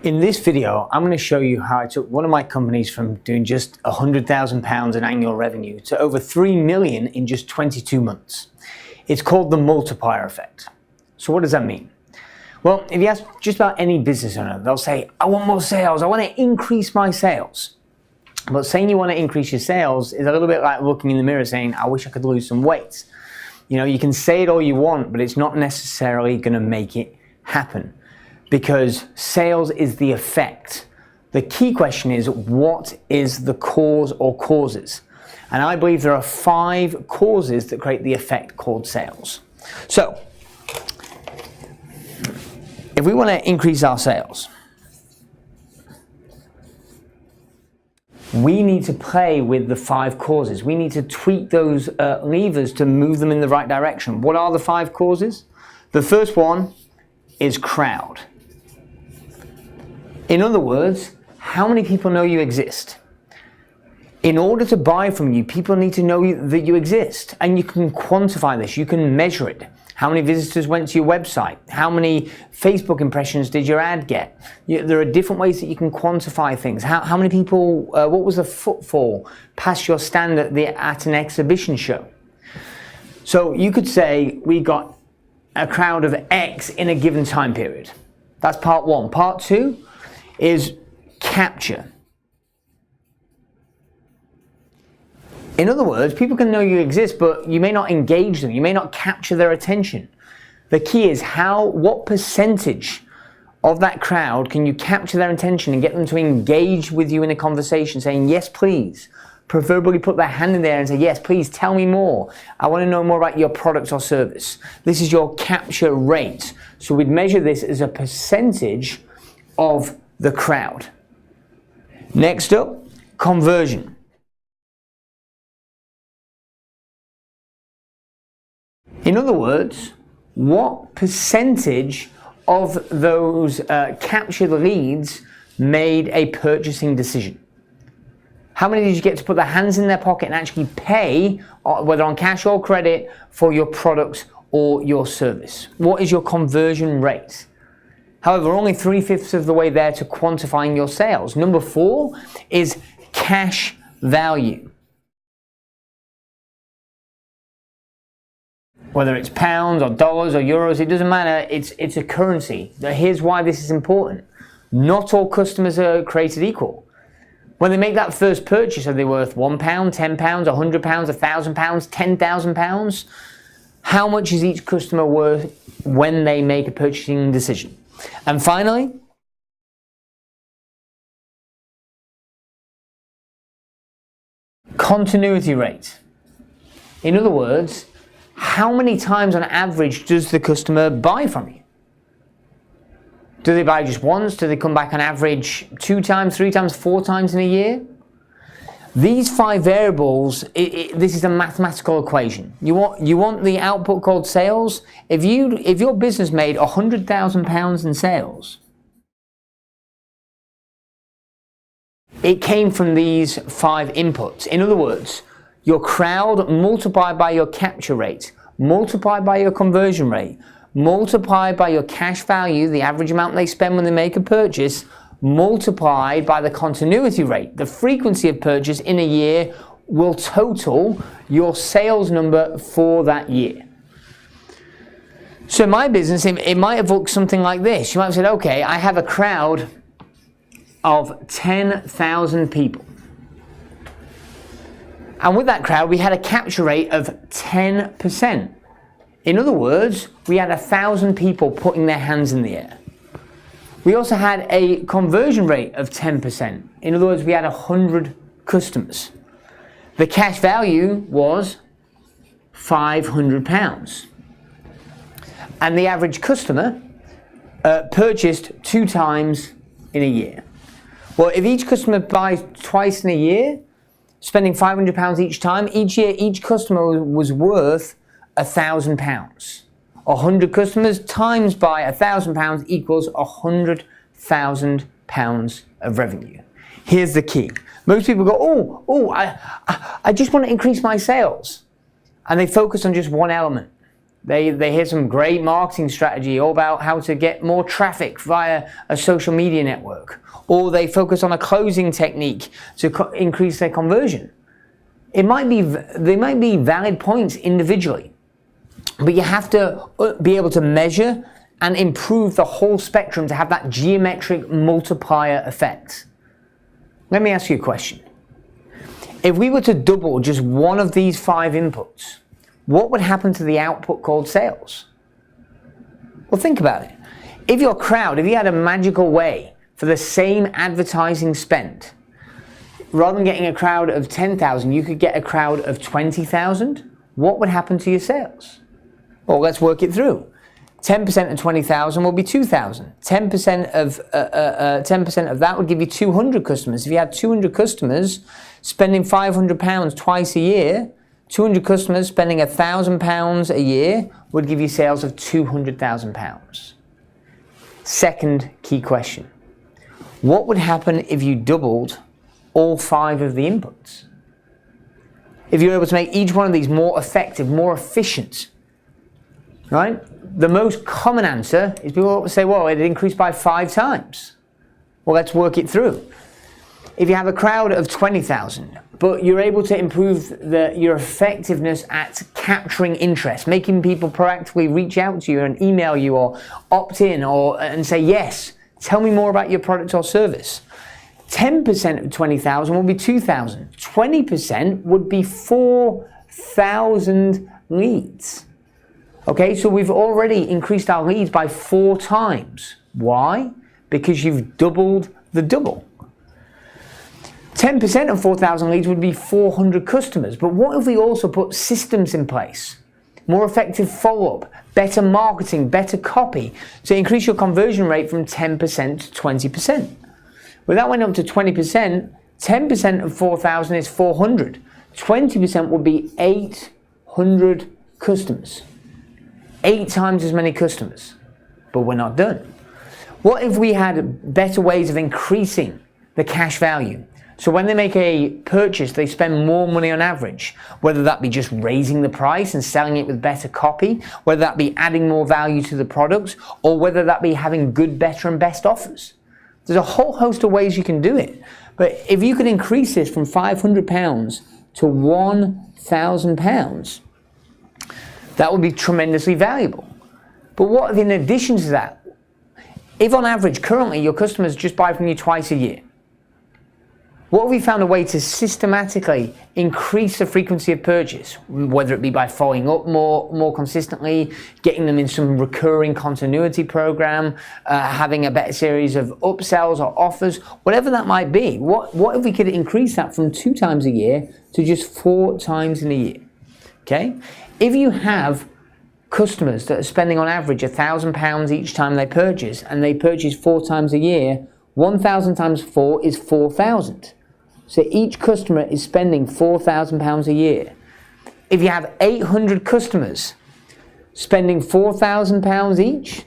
In this video, I'm going to show you how I took one of my companies from doing just £100,000 in annual revenue to over 3 million in just 22 months. It's called the Multiplier Effect. So what does that mean? Well, if you ask just about any business owner, they'll say, I want more sales, I want to increase my sales. But saying you want to increase your sales is a little bit like looking in the mirror saying, I wish I could lose some weight. You know, you can say it all you want, but it's not necessarily going to make it happen. Because sales is the effect. The key question is, what is the cause or causes? And I believe there are 5 causes that create the effect called sales. So, if we want to increase our sales, we need to play with the 5 causes. We need to tweak those levers to move them in the right direction. What are the 5 causes? The first one is crowd. In other words, how many people know you exist? In order to buy from you, people need to know that you exist. And you can quantify this, you can measure it. How many visitors went to your website? How many Facebook impressions did your ad get? There are different ways that you can quantify things. How many people, what was the footfall past your stand at an exhibition show? So you could say we got a crowd of X in a given time period. That's part 1. Part 2 is capture. In other words, people can know you exist, but you may not engage them. You may not capture their attention. The key is what percentage of that crowd can you capture their attention and get them to engage with you in a conversation, saying, yes, please. Preferably put their hand in there and say, yes, please tell me more. I want to know more about your product or service. This is your capture rate. So we'd measure this as a percentage of the crowd. Next up, conversion. In other words, what percentage of those captured leads made a purchasing decision? How many did you get to put their hands in their pocket and actually pay, whether on cash or credit, for your product or your service? What is your conversion rate? However, we're only 3/5 of the way there to quantifying your sales. Number 4 is cash value. Whether it's pounds or dollars or euros, it doesn't matter, it's a currency. Now, here's why this is important. Not all customers are created equal. When they make that first purchase, are they worth £1, £10, £100, £1,000, £10,000? How much is each customer worth when they make a purchasing decision? And finally, continuity rate. In other words, how many times on average does the customer buy from you? Do they buy just once? Do they come back on average 2 times, 3 times, 4 times in a year? These 5 variables, this is a mathematical equation. You want the output called sales. If your business made £100,000 in sales, it came from these 5 inputs. In other words, your crowd multiplied by your capture rate, multiplied by your conversion rate, multiplied by your cash value, the average amount they spend when they make a purchase, multiplied by the continuity rate, the frequency of purchase in a year, will total your sales number for that year. So in my business, it might have looked something like this. You might have said, okay, I have a crowd of 10,000 people. And with that crowd, we had a capture rate of 10%. In other words, we had 1,000 people putting their hands in the air. We also had a conversion rate of 10%. In other words, we had 100 customers. The cash value was £500. And the average customer purchased 2 times in a year. Well, if each customer buys twice in a year, spending £500 each time, each year each customer was worth £1,000. 100 customers times by £1,000 equals £100,000 of revenue. Here's the key. Most people go, I just want to increase my sales. And they focus on just one element. They hear some great marketing strategy all about how to get more traffic via a social media network, or they focus on a closing technique to increase their conversion. They might be valid points individually, but you have to be able to measure and improve the whole spectrum to have that geometric multiplier effect. Let me ask you a question. If we were to double just one of these 5 inputs, what would happen to the output called sales? Well, think about it. If your crowd, if you had a magical way for the same advertising spend, rather than getting a crowd of 10,000, you could get a crowd of 20,000, what would happen to your sales? Well, let's work it through. 10% of 20,000 will be 2,000. 10% of that would give you 200 customers. If you had 200 customers spending £500 twice a year, 200 customers spending £1,000 a year would give you sales of £200,000. Second key question. What would happen if you doubled all 5 of the inputs? If you're able to make each one of these more effective, more efficient, right? The most common answer is people say, well, it increased by 5 times. Well, let's work it through. If you have a crowd of 20,000, but you're able to improve your effectiveness at capturing interest, making people proactively reach out to you and email you or opt in and say, yes, tell me more about your product or service. 10% of 20,000 will be 2,000. 20% would be 4,000 leads. Okay, so we've already increased our leads by 4 times. Why? Because you've doubled the double. 10% of 4,000 leads would be 400 customers. But what if we also put systems in place? More effective follow-up, better marketing, better copy to increase your conversion rate from 10% to 20%. Well, that went up to 20%. 10% of 4,000 is 400. 20% would be 800 customers. 8 times as many customers. But we're not done. What if we had better ways of increasing the cash value? So when they make a purchase, they spend more money on average, whether that be just raising the price and selling it with better copy, whether that be adding more value to the products, or whether that be having good, better, and best offers. There's a whole host of ways you can do it. But if you could increase this from £500 to £1,000, that would be tremendously valuable. But what if in addition to that, if on average currently your customers just buy from you twice a year, what if we found a way to systematically increase the frequency of purchase, whether it be by following up more consistently, getting them in some recurring continuity program, having a better series of upsells or offers, whatever that might be. What if we could increase that from 2 times a year to just 4 times in a year? Okay? If you have customers that are spending on average £1,000 each time they purchase, and they purchase 4 times a year, 1,000 times 4 is 4,000. So each customer is spending £4,000 a year. If you have 800 customers spending £4,000 each,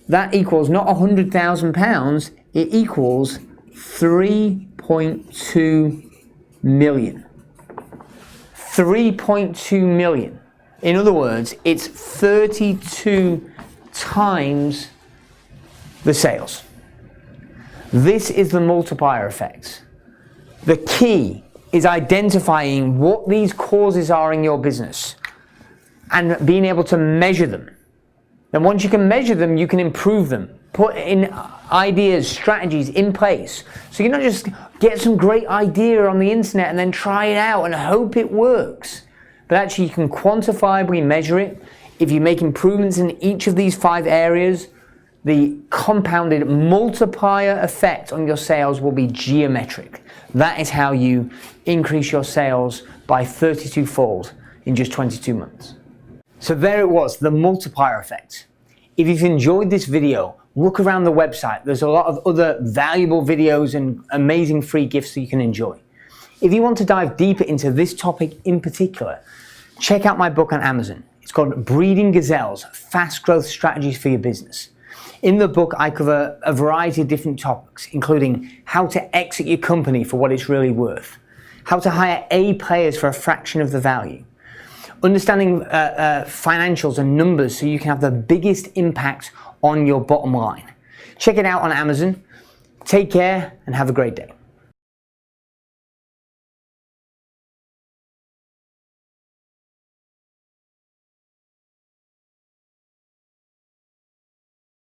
that equals not £100,000, it equals 3.2 million. 3.2 million. In other words, it's 32 times the sales. This is the multiplier effect. The key is identifying what these causes are in your business and being able to measure them. Then once you can measure them, you can improve them. Put in ideas, strategies in place. So you're not just get some great idea on the internet and then try it out and hope it works. But actually you can quantifiably measure it. If you make improvements in each of these 5 areas, the compounded multiplier effect on your sales will be geometric. That is how you increase your sales by 32-fold in just 22 months. So there it was, the multiplier effect. If you've enjoyed this video, look around the website. There's a lot of other valuable videos and amazing free gifts that you can enjoy. If you want to dive deeper into this topic in particular, check out my book on Amazon. It's called Breeding Gazelles, Fast Growth Strategies for Your Business. In the book, I cover a variety of different topics, including how to exit your company for what it's really worth, how to hire A players for a fraction of the value, understanding financials and numbers so you can have the biggest impact on your bottom line. Check it out on Amazon. Take care and have a great day.